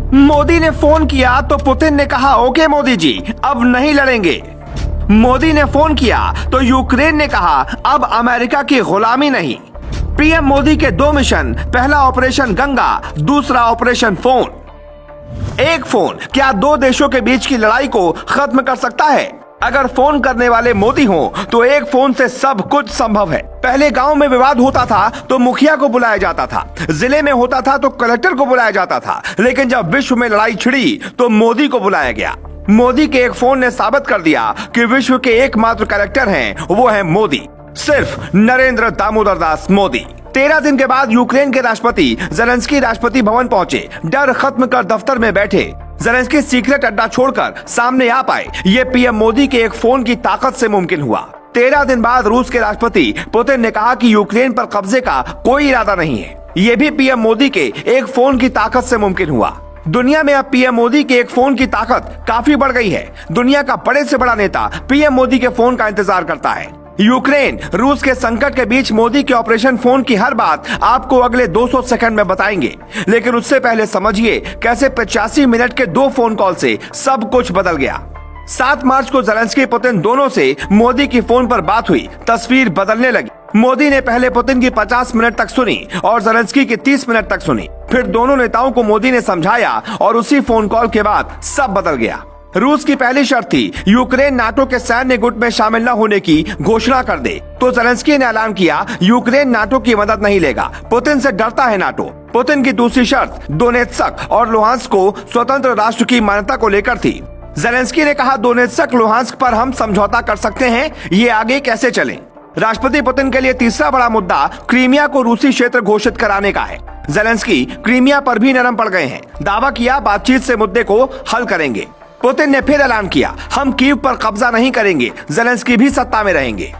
मोदी ने फोन किया तो पुतिन ने कहा ओके मोदी जी, अब नहीं लड़ेंगे। मोदी ने फोन किया तो यूक्रेन ने कहा अब अमेरिका की गुलामी नहीं। पीएम मोदी के 2 मिशन, पहला ऑपरेशन गंगा, दूसरा ऑपरेशन फोन। एक फोन क्या 2 देशों के बीच की लड़ाई को खत्म कर सकता है? अगर फोन करने वाले मोदी हों तो एक फोन से सब कुछ संभव है। पहले गांव में विवाद होता था तो मुखिया को बुलाया जाता था, जिले में होता था तो कलेक्टर को बुलाया जाता था, लेकिन जब विश्व में लड़ाई छिड़ी तो मोदी को बुलाया गया। मोदी के एक फोन ने साबित कर दिया कि विश्व के एकमात्र कलेक्टर हैं वो है मोदी, सिर्फ नरेंद्र दामोदर दास मोदी। 13 दिन के बाद यूक्रेन के राष्ट्रपति जेलेंस्की राष्ट्रपति भवन पहुंचे, डर खत्म कर दफ्तर में बैठे। जेलेंस्की सीक्रेट अड्डा छोड़कर सामने आ पाए, ये पीएम मोदी के एक फोन की ताकत से मुमकिन हुआ। 13 दिन बाद रूस के राष्ट्रपति पुतिन ने कहा कि यूक्रेन पर कब्जे का कोई इरादा नहीं है, ये भी पीएम मोदी के एक फोन की ताकत से मुमकिन हुआ। दुनिया में अब पीएम मोदी के एक फोन की ताकत काफी बढ़ गई है। दुनिया का बड़े से बड़ा नेता पीएम मोदी के फोन का इंतजार करता है। यूक्रेन रूस के संकट के बीच मोदी के ऑपरेशन फोन की हर बात आपको अगले 200 सेकंड में बताएंगे, लेकिन उससे पहले समझिए कैसे 85 मिनट के 2 फोन कॉल से सब कुछ बदल गया। 7 मार्च को जेलेंस्की पुतिन दोनों से मोदी की फोन पर बात हुई, तस्वीर बदलने लगी। मोदी ने पहले पुतिन की 50 मिनट तक सुनी और जेलेंस्की की 30 मिनट तक सुनी। फिर दोनों नेताओं को मोदी ने समझाया और उसी फोन कॉल के बाद सब बदल गया। रूस की पहली शर्त थी यूक्रेन नाटो के सैन्य गुट में शामिल न होने की घोषणा कर दे, तो जेलेंस्की ने ऐलान किया यूक्रेन नाटो की मदद नहीं लेगा, पुतिन से डरता है नाटो। पुतिन की दूसरी शर्त दोनेत्स्क और लुहांस्क को स्वतंत्र राष्ट्र की मान्यता को लेकर थी। जेलेंस्की ने कहा दोनेत्स्क लुहांस्क पर हम समझौता कर सकते हैं, ये आगे कैसे चले। राष्ट्रपति पुतिन के लिए तीसरा बड़ा मुद्दा क्रीमिया को रूसी क्षेत्र घोषित कराने का है। जेलेंस्की क्रीमिया पर भी नरम पड़ गए हैं, दावा किया बातचीत से मुद्दे को हल करेंगे। पुतिन ने फिर ऐलान किया हम कीव पर कब्जा नहीं करेंगे, जेलेंस्की भी सत्ता में रहेंगे।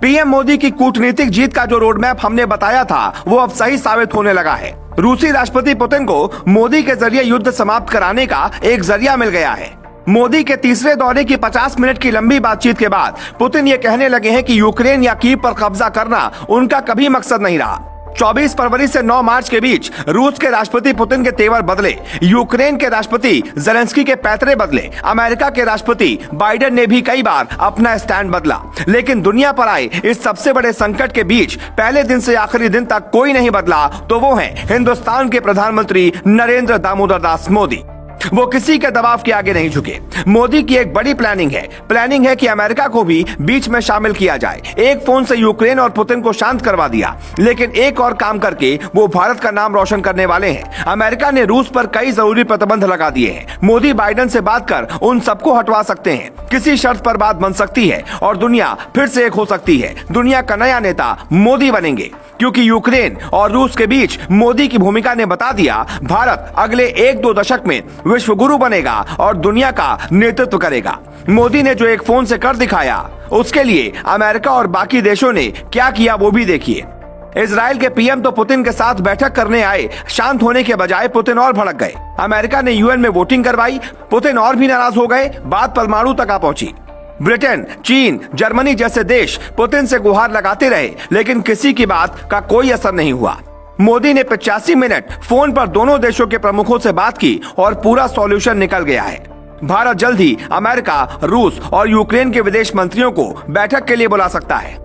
पीएम मोदी की कूटनीतिक जीत का जो रोड मैप हमने बताया था वो अब सही साबित होने लगा है। रूसी राष्ट्रपति पुतिन को मोदी के जरिए युद्ध समाप्त कराने का एक जरिया मिल गया है। मोदी के तीसरे दौरे की 50 मिनट की लंबी बातचीत के बाद पुतिन ये कहने लगे हैं कि यूक्रेन या कीव पर कब्जा करना उनका कभी मकसद नहीं रहा। 24 फरवरी से 9 मार्च के बीच रूस के राष्ट्रपति पुतिन के तेवर बदले, यूक्रेन के राष्ट्रपति जेलेंस्की के पैतरे बदले, अमेरिका के राष्ट्रपति बाइडेन ने भी कई बार अपना स्टैंड बदला, लेकिन दुनिया पर आए इस सबसे बड़े संकट के बीच पहले दिन से आखिरी दिन तक कोई नहीं बदला, तो वो है हिंदुस्तान के प्रधानमंत्री नरेंद्र दामोदर दास मोदी। वो किसी के दबाव के आगे नहीं झुके। मोदी की एक बड़ी प्लानिंग है कि अमेरिका को भी बीच में शामिल किया जाए। एक फोन से यूक्रेन और पुतिन को शांत करवा दिया, लेकिन एक और काम करके वो भारत का नाम रोशन करने वाले हैं। अमेरिका ने रूस पर कई जरूरी प्रतिबंध लगा दिए हैं। मोदी बाइडेन से बात कर उन सबको हटवा सकते हैं, किसी शर्त पर बात बन सकती है और दुनिया फिर से एक हो सकती है। दुनिया का नया नेता मोदी बनेंगे, क्योंकि यूक्रेन और रूस के बीच मोदी की भूमिका ने बता दिया भारत अगले 1-2 दशक में विश्व गुरु बनेगा और दुनिया का नेतृत्व करेगा। मोदी ने जो एक फोन से कर दिखाया, उसके लिए अमेरिका और बाकी देशों ने क्या किया वो भी देखिए। इजराइल के पीएम तो पुतिन के साथ बैठक करने आए, शांत होने के बजाय पुतिन और भड़क गए। अमेरिका ने यूएन में वोटिंग करवाई, पुतिन और भी नाराज हो गए, बात परमाणु तक आ पहुंची। ब्रिटेन, चीन, जर्मनी जैसे देश पुतिन से गुहार लगाते रहे, लेकिन किसी की बात का कोई असर नहीं हुआ। मोदी ने 85 मिनट फोन पर दोनों देशों के प्रमुखों से बात की और पूरा सॉल्यूशन निकल गया है। भारत जल्द ही अमेरिका, रूस और यूक्रेन के विदेश मंत्रियों को बैठक के लिए बुला सकता है।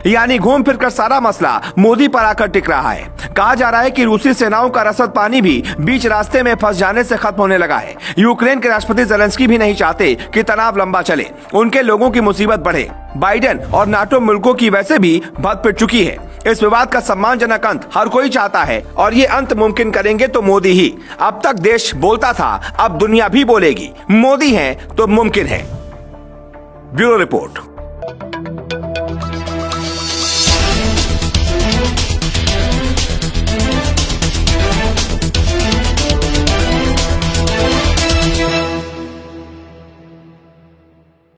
यानी घूम फिरकर सारा मसला मोदी पर आकर टिक रहा है। कहा जा रहा है कि रूसी सेनाओं का रसद पानी भी बीच रास्ते में फंस जाने से खत्म होने लगा है। यूक्रेन के राष्ट्रपति जेलेंस्की भी नहीं चाहते कि तनाव लंबा चले, उनके लोगों की मुसीबत बढ़े। बाइडेन और नाटो मुल्कों की वैसे भी भद पिट चुकी है। इस विवाद का सम्मानजनक अंत हर कोई चाहता है और ये अंत मुमकिन करेंगे तो मोदी ही। अब तक देश बोलता था, अब दुनिया भी बोलेगी, मोदी है तो मुमकिन है। Bureau report.